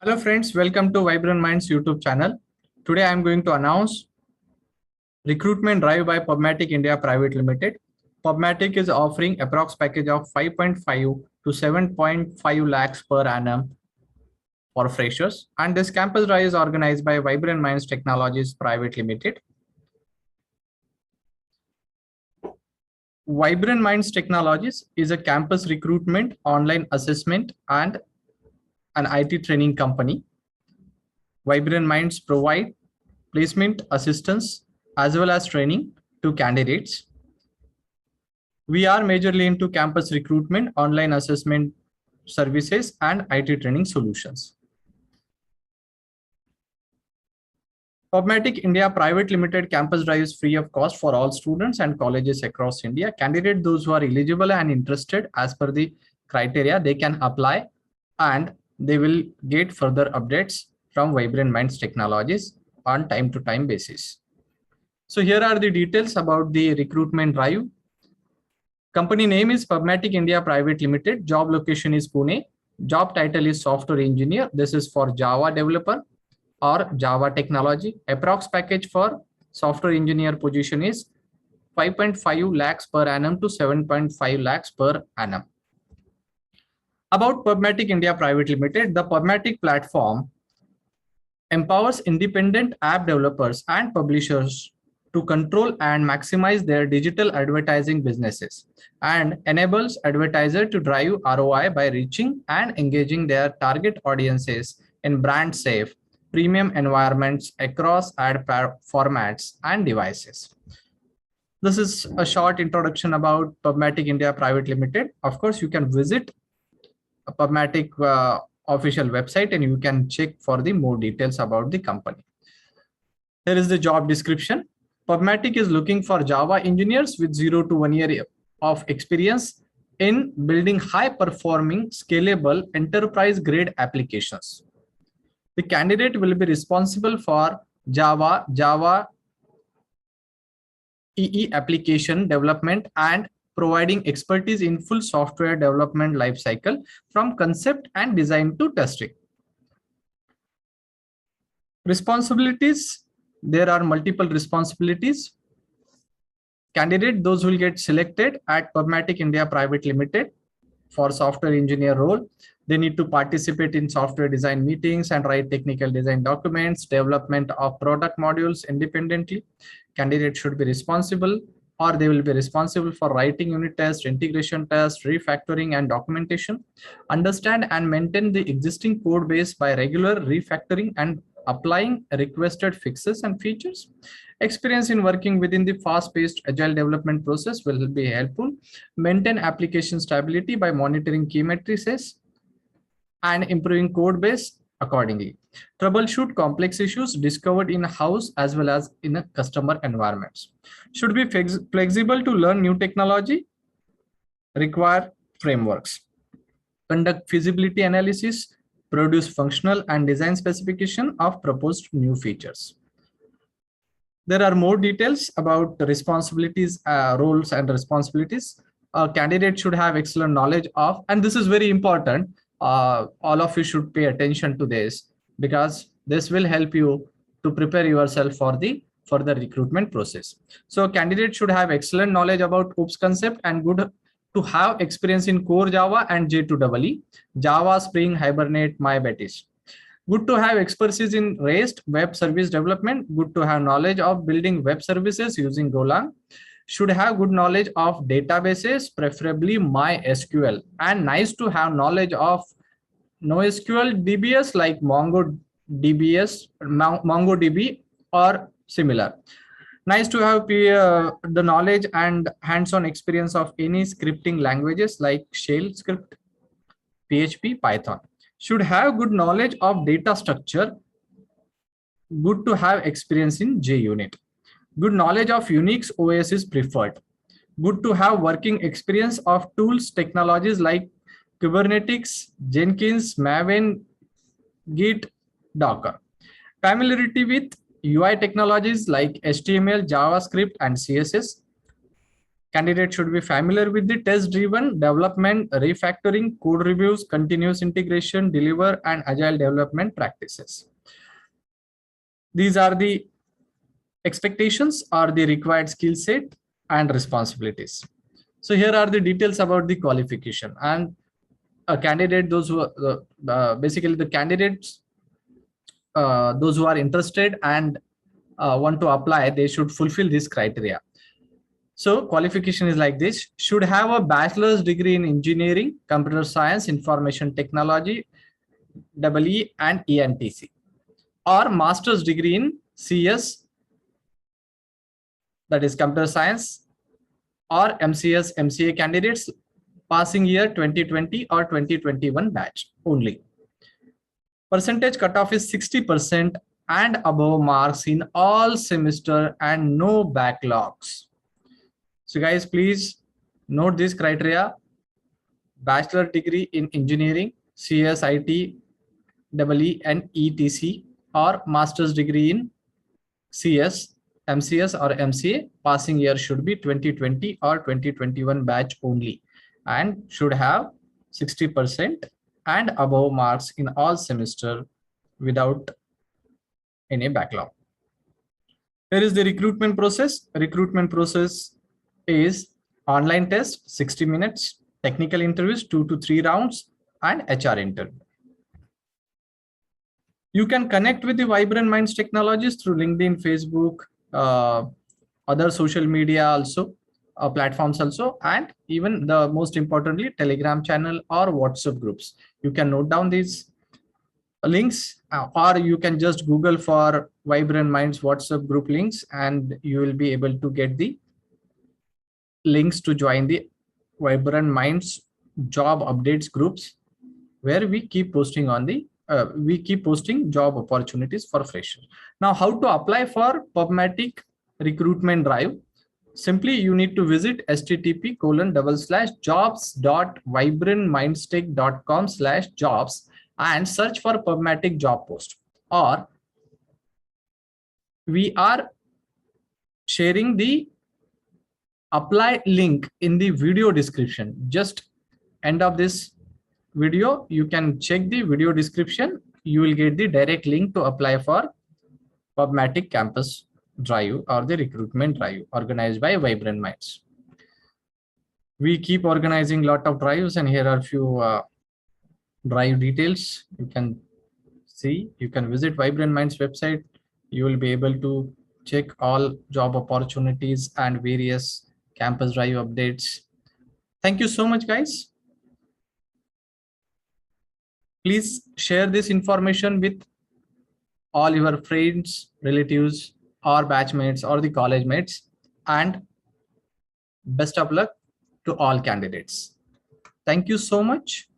Hello friends, welcome to VibrantMinds YouTube channel. Today I am going to announce Recruitment Drive by Pubmatic India Private Limited. Pubmatic is offering approx package of 5.5 to 7.5 lakhs per annum for freshers, and this campus drive is organized by VibrantMinds Technologies Private Limited. VibrantMinds Technologies is a campus recruitment, online assessment, and an IT training company. VibrantMinds provide placement assistance as well as training to candidates. We are majorly into campus recruitment, online assessment services, and IT training solutions. Pubmatic India Private Limited campus drive is free of cost for all students and colleges across India. Candidate, those who are eligible and interested as per the criteria, they can apply and they will get further updates from VibrantMinds Technologies on time-to-time basis. So here are the details about the recruitment drive. Company name is Pubmatic India Private Limited. Job location is Pune. Job title is software engineer. This is for Java developer or Java technology. Approx package for software engineer position is 5.5 lakhs per annum to 7.5 lakhs per annum. About Pubmatic India Private Limited, the Pubmatic platform empowers independent app developers and publishers to control and maximize their digital advertising businesses and enables advertisers to drive ROI by reaching and engaging their target audiences in brand safe premium environments across ad formats and devices. This is a short introduction about Pubmatic India Private Limited. Of course, you can visit a Pubmatic official website and you can check for the more details about the company. Here is the job description. Pubmatic is looking for Java engineers with 0 to 1 year of experience in building high-performing, scalable, enterprise-grade applications. The candidate will be responsible for Java EE application development and providing expertise in full software development lifecycle from concept and design to testing. Responsibilities. There are multiple responsibilities. Candidate, those who will get selected at Pubmatic India Private Limited for software engineer role, they need to participate in software design meetings and write technical design documents, development of product modules independently. Candidate should be responsible or they will be responsible for writing unit tests, integration tests, refactoring and documentation. Understand and maintain the existing code base by regular refactoring and applying requested fixes and features. Experience in working within the fast-paced agile development process will be helpful. Maintain application stability by monitoring key matrices and improving code base accordingly. Troubleshoot complex issues discovered in-house as well as in a customer environments. Should be flexible to learn new technology, require frameworks. Conduct feasibility analysis, produce functional and design specification of proposed new features. There are more details about the responsibilities, roles and responsibilities. A candidate should have excellent knowledge of, and this is very important, all of you should pay attention to this because this will help you to prepare yourself for the further recruitment process. So candidate should have excellent knowledge about OOPS concept and good to have experience in core Java and J2EE, Java, Spring, Hibernate, MyBetis. Good to have expertise in REST, web service development. Good to have knowledge of building web services using Golang. Should have good knowledge of databases, preferably MySQL. And nice to have knowledge of NoSQL DBS like MongoDB or similar. Nice to have the knowledge and hands-on experience of any scripting languages like Shell script, PHP, Python. Should have good knowledge of data structure. Good to have experience in JUnit. Good knowledge of Unix OS is preferred. Good to have working experience of tools, technologies like Kubernetes, Jenkins, Maven, Git, Docker. Familiarity with UI technologies like HTML, JavaScript, and CSS. Candidate should be familiar with the test-driven development, refactoring, code reviews, continuous integration, deliver, and agile development practices. These are the expectations or the required skill set and responsibilities. So here are the details about the qualification and a candidate, those who basically the candidates, those who are interested and want to apply, they should fulfill this criteria. So qualification is like this: should have a bachelor's degree in engineering, computer science, information technology, EE and ENTC, or master's degree in CS, that is computer science, or MCS, MCA candidates passing year 2020 or 2021 batch only. Percentage cutoff is 60% and above marks in all semester and no backlogs. So guys, please note this criteria: bachelor degree in engineering, CS, IT, EE and ETC, or master's degree in CS, MCS or MCA, passing year should be 2020 or 2021 batch only and should have 60% and above marks in all semester without any backlog. Here is the recruitment process. Recruitment process is online test 60 minutes, technical interviews 2 to 3 rounds, and HR interview. You can connect with the VibrantMinds Technologies through LinkedIn, Facebook, other social media also, platforms also, and even the most importantly, Telegram channel or WhatsApp groups. You can note down these links, or you can just Google for VibrantMinds WhatsApp group links, and you will be able to get the links to join the VibrantMinds job updates groups, where we keep posting on the job opportunities for freshers. Now, how to apply for Pubmatic Recruitment Drive? Simply, you need to visit http://jobs.vibrantmindstech.com/jobs and search for Pubmatic job post, or we are sharing the apply link in the video description. Just end of this video, you can check the video description. You will get the direct link to apply for Pubmatic campus drive or the recruitment drive organized by VibrantMinds. We keep organizing a lot of drives, and here are few drive details. You can see, you can visit VibrantMinds website. You will be able to check all job opportunities and various campus drive updates. Thank you so much, guys. Please share this information with all your friends, relatives, or batchmates, or the college mates, and best of luck to all candidates. Thank you so much.